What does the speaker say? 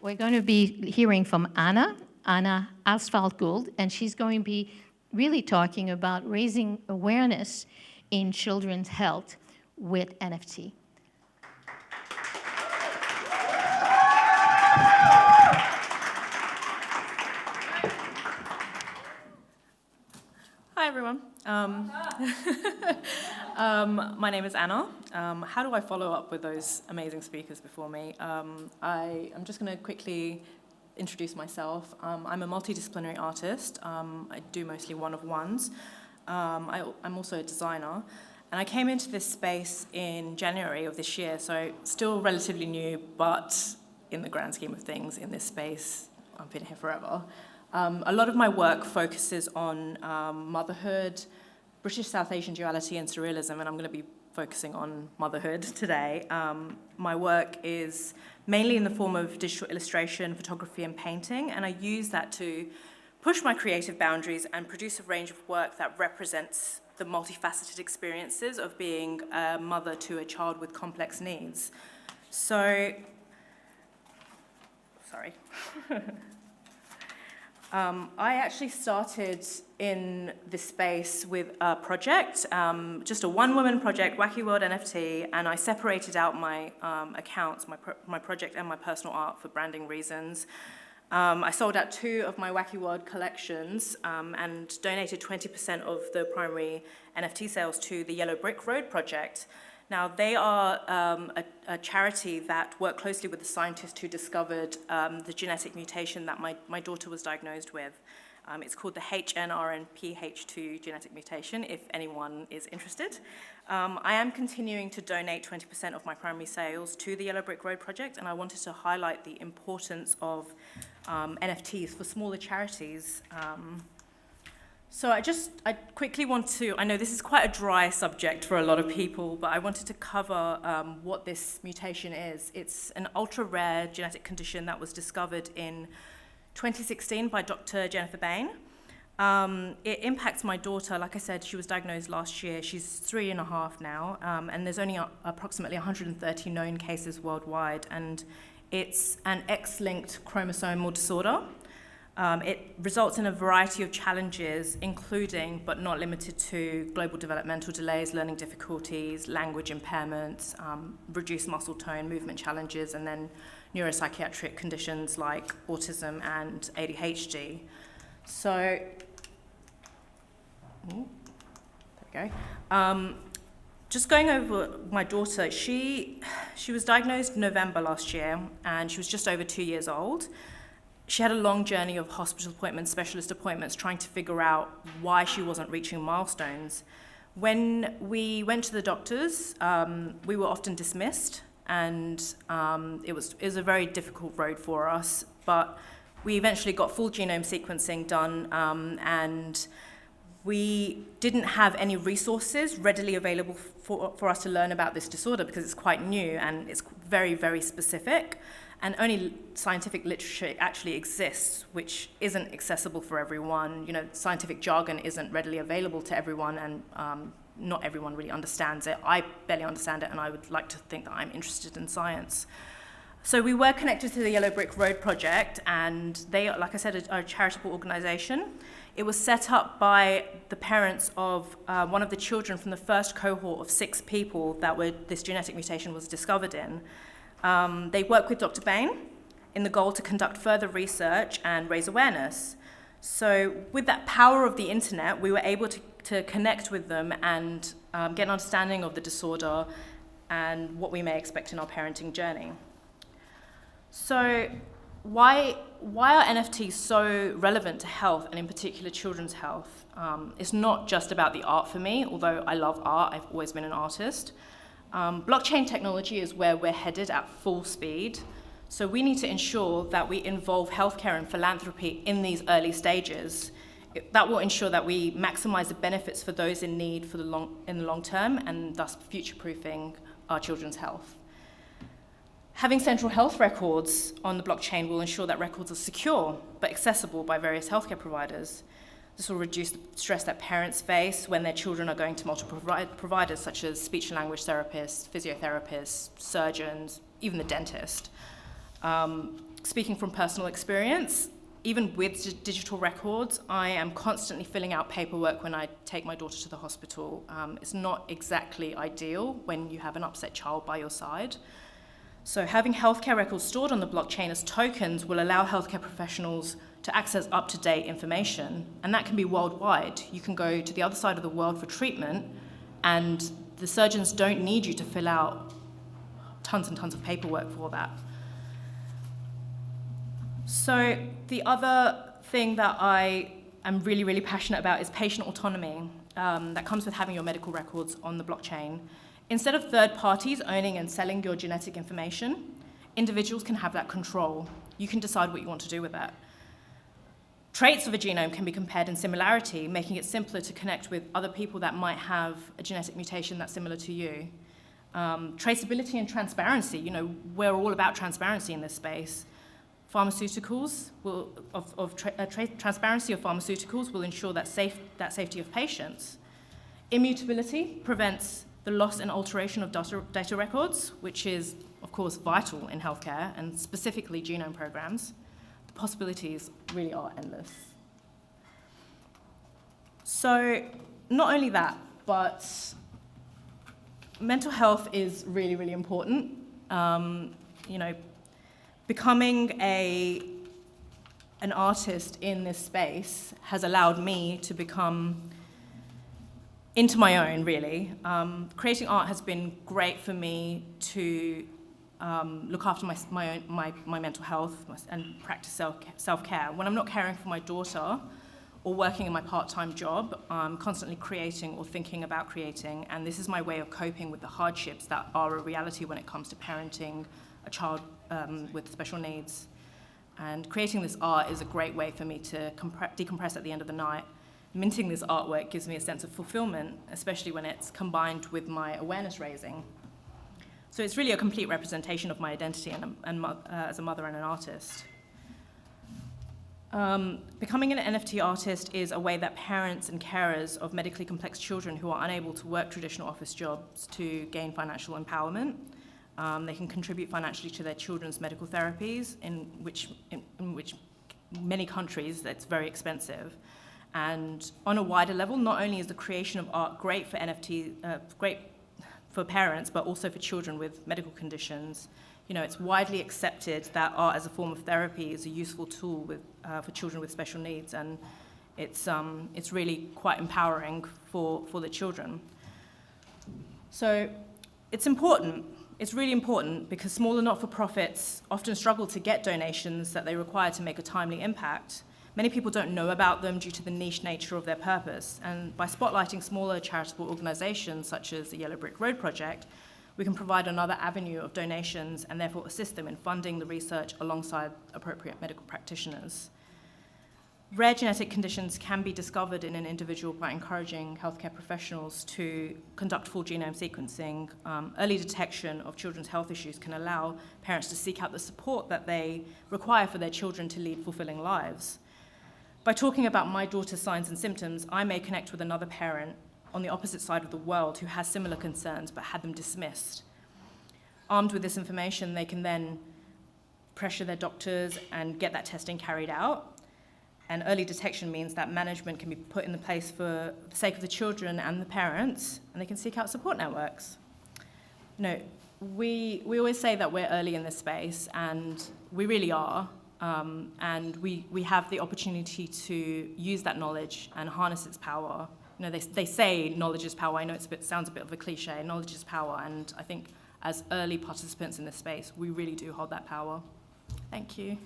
we're going to be hearing from Anna Afzal-Gould, and she's going to be really talking about raising awareness in children's health with NFT. Hi, everyone. My name is Anna. How do I follow up with those amazing speakers before me? I'm just going to quickly introduce myself. I'm a multidisciplinary artist. I do mostly one-of-ones. I'm also a designer. And I came into this space in January of this year, so still relatively new, but in the grand scheme of things, in this space, I've been here forever. A lot of my work focuses on motherhood, British South Asian duality and surrealism, and I'm going to be focusing on motherhood today. My work is mainly in the form of digital illustration, photography, and painting, and I use that to push my creative boundaries and produce a range of work that represents the multifaceted experiences of being a mother to a child with complex needs. So, sorry. I actually started in this space with a project, just a one-woman project, Wacky World NFT, and I separated out my accounts, my project and my personal art for branding reasons. I sold out 2 of my Wacky World collections and donated 20% of the primary NFT sales to the Yellow Brick Road project. Now, they are a charity that work closely with the scientist who discovered the genetic mutation that my daughter was diagnosed with. It's called the HNRNPH2 genetic mutation, if anyone is interested. I am continuing to donate 20% of my primary sales to the Yellow Brick Road project, and I wanted to highlight the importance of NFTs for smaller charities. So I quickly want to, I know this is quite a dry subject for a lot of people, but I wanted to cover what this mutation is. It's an ultra-rare genetic condition that was discovered in 2016 by Dr. Jennifer Bain. It impacts my daughter. Like I said, she was diagnosed last year. She's 3.5 now, and there's only approximately 130 known cases worldwide, and it's an X-linked chromosomal disorder. It results in a variety of challenges, including, but not limited to, global developmental delays, learning difficulties, language impairments, reduced muscle tone, movement challenges, and then neuropsychiatric conditions like autism and ADHD. So, there we go. Just going over my daughter, she was diagnosed in November last year, and she was just over 2 years old. She had a long journey of hospital appointments, specialist appointments, trying to figure out why she wasn't reaching milestones. When we went to the doctors, we were often dismissed, and it was a very difficult road for us. But we eventually got full genome sequencing done, and we didn't have any resources readily available for us to learn about this disorder because it's quite new and it's very, very specific. And only scientific literature actually exists, which isn't accessible for everyone. You know, scientific jargon isn't readily available to everyone, and not everyone really understands it. I barely understand it, and I would like to think that I'm interested in science. So we were connected to the Yellow Brick Road project, and they, like I said, are a charitable organization. It was set up by the parents of one of the children from the first cohort of 6 people that this genetic mutation was discovered in. They work with Dr. Bain in the goal to conduct further research and raise awareness. So with that power of the internet, we were able to connect with them and get an understanding of the disorder and what we may expect in our parenting journey. So why are NFTs so relevant to health, and in particular children's health? It's not just about the art for me, although I love art. I've always been an artist. Blockchain technology is where we're headed at full speed. So we need to ensure that we involve healthcare and philanthropy in these early stages. That will ensure that we maximize the benefits for those in need in the long term, and thus future-proofing our children's health. Having central health records on the blockchain will ensure that records are secure but accessible by various healthcare providers. This will reduce the stress that parents face when their children are going to multiple providers, such as speech and language therapists, physiotherapists, surgeons, even the dentist. speaking from personal experience, even with digital records, I am constantly filling out paperwork when I take my daughter to the hospital. It's not exactly ideal when you have an upset child by your side. So having healthcare records stored on the blockchain as tokens will allow healthcare professionals to access up-to-date information, and that can be worldwide. You can go to the other side of the world for treatment, and the surgeons don't need you to fill out tons and tons of paperwork for that. So the other thing that I am really, really passionate about is patient autonomy that comes with having your medical records on the blockchain. Instead of third parties owning and selling your genetic information, individuals can have that control. You can decide what you want to do with that. Traits of a genome can be compared in similarity, making it simpler to connect with other people that might have a genetic mutation that's similar to you. Traceability and transparency, we're all about transparency in this space. Pharmaceuticals transparency of pharmaceuticals will ensure that safety of patients. Immutability prevents the loss and alteration of data records, which is, of course, vital in healthcare, and specifically genome programs. The possibilities really are endless. So not only that, but mental health is really, really important. Becoming an artist in this space has allowed me to become into my own, really. Creating art has been great for me to look after my mental health and practice self-care. When I'm not caring for my daughter or working in my part-time job, I'm constantly creating or thinking about creating, and this is my way of coping with the hardships that are a reality when it comes to parenting a child with special needs. And creating this art is a great way for me to decompress at the end of the night. Minting this artwork gives me a sense of fulfillment, especially when it's combined with my awareness raising. So it's really a complete representation of my identity as a mother and an artist. Becoming an NFT artist is a way that parents and carers of medically complex children who are unable to work traditional office jobs to gain financial empowerment. They can contribute financially to their children's medical therapies, in which many countries that's very expensive. And on a wider level, not only is the creation of art great for great for parents, but also for children with medical conditions. It's widely accepted that art as a form of therapy is a useful tool for children with special needs, and it's really quite empowering for the children. So it's important. It's really important because smaller not-for-profits often struggle to get donations that they require to make a timely impact. Many people don't know about them due to the niche nature of their purpose, and by spotlighting smaller charitable organizations such as the Yellow Brick Road Project, we can provide another avenue of donations and therefore assist them in funding the research alongside appropriate medical practitioners. Rare genetic conditions can be discovered in an individual by encouraging healthcare professionals to conduct full genome sequencing. Early detection of children's health issues can allow parents to seek out the support that they require for their children to lead fulfilling lives. By talking about my daughter's signs and symptoms, I may connect with another parent on the opposite side of the world who has similar concerns but had them dismissed. Armed with this information, they can then pressure their doctors and get that testing carried out. And early detection means that management can be put in place for the sake of the children and the parents, and they can seek out support networks. We always say that we're early in this space, and we really are. And we have the opportunity to use that knowledge and harness its power. They say knowledge is power. I know sounds a bit of a cliche. Knowledge is power, and I think as early participants in this space, we really do hold that power. Thank you.